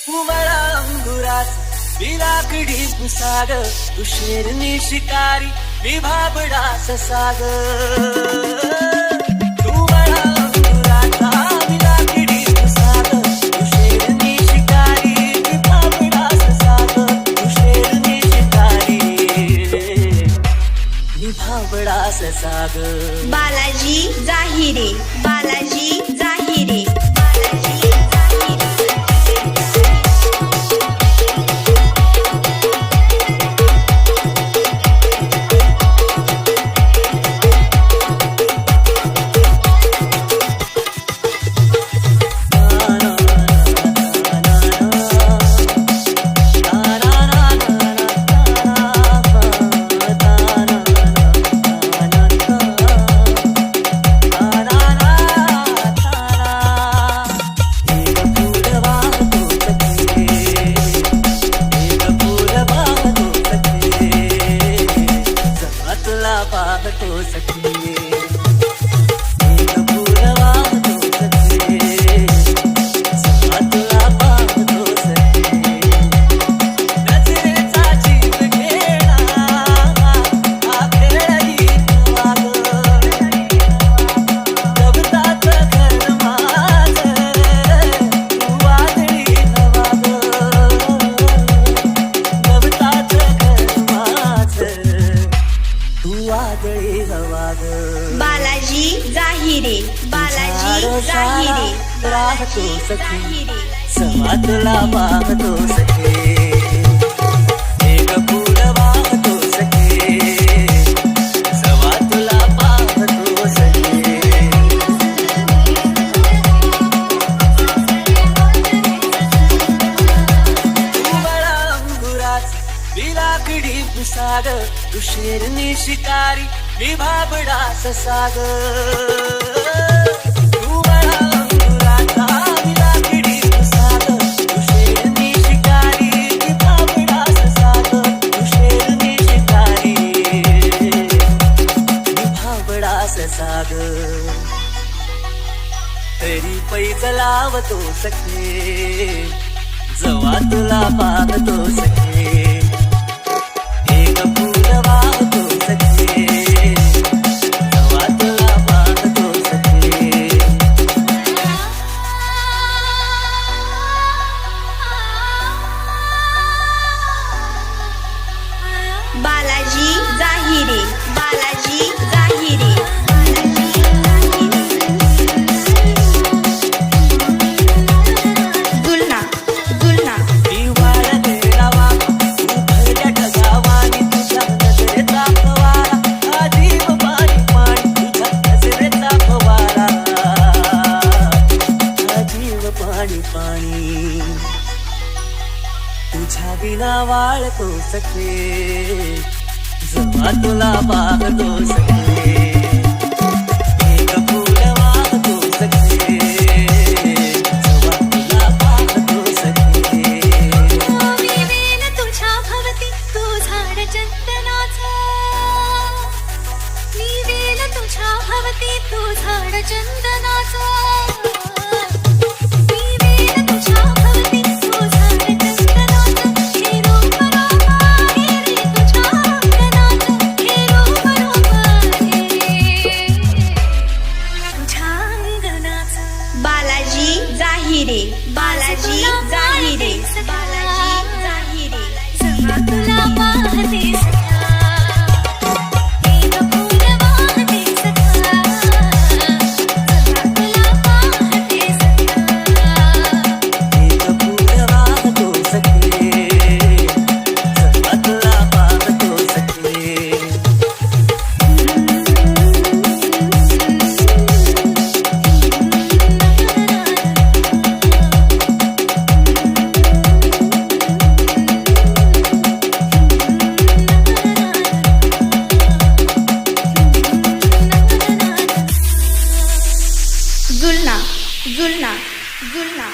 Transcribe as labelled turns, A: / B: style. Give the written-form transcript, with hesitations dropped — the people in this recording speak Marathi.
A: उमळा अंगुराच बिलाकडी पुसाग, तू शेरनी शिकारी मी भाबडास साग. उमळा अंगुराचा बिलाकडी पुसाग, तू शेरनी शिकारी मी भाबडास साग. तू शेरनी शिकारी मी भाबडास साग.
B: बालाजी जाहिरे, बालाजी जाहिरे.
A: पाहतो सखी एक फूल वाहतो सखी, सखा तुला पाहतो सखी. नजरेचा जीव घेणा हा खेळही तुला ग. गवताच घर माझं तू वादळी हवा ग. गवताच घर माझं तू वादळी हवा ग.
B: बालाजी जाहिरे, बालाजी जाहिरे.
A: राहतो सखी सवा तुला पाहतो सखी. एक फूल वाहतो सखी, सवा तुला पाहतो सखी. उमळा अंगुराच बिलाकडी पुसाग, तू शेरनी शिकारी मी भाबडास साग. उमळा अंगुराचा बिलाकडी पुसाग, तू शेरनी शिकारी मी भाबडास साग. तू शेरनी शिकारी मी भाबडास साग. तरी पैज लावतो सखे जवा तुला पाहतो सखे. एक फूल वाहतो सखे जवा तुला पाहतो सखे.
B: बालाजी जाहिरे, बालाजी जाहिरे. जुलना जुलना
A: मी वाळलेला वाघ, तू भरल्या ढगावानी तुझ्या नजरेचा फवारा. हा जीव पाणी पाणी तुझ्या नजरेचा फवारा. हा जीव पाणी पाणी तुझ्या बिना वाळतो सखे जवा तुला पाहतो सखे. एक फूल वाहतो सखे जवा तुला पाहतो सखे.
B: मी वेल तुझ्या भवती तू झाड चंदनाचं. मी वेल तुझ्या भवती तू झाड चंदनाचं. मी वेल तुझ्या भवती तू झाड चंदनाचं. हे रूप रूप आहे रे तुझ्या अंगणाचं. हे रूप रूप आहे तुझ्या अंगणाचं. बालाजी जाहिरे, बालाजी जाहिरे. बालाजी जाहिरे. सखा तुला पाहते सखा, एक फूल वाहते सखा. सखा तुला पाहते सखा.
A: एक फूल वाहतो सखे जवा तुला पाहतो सखे.
B: जुलना जुलना जुलना.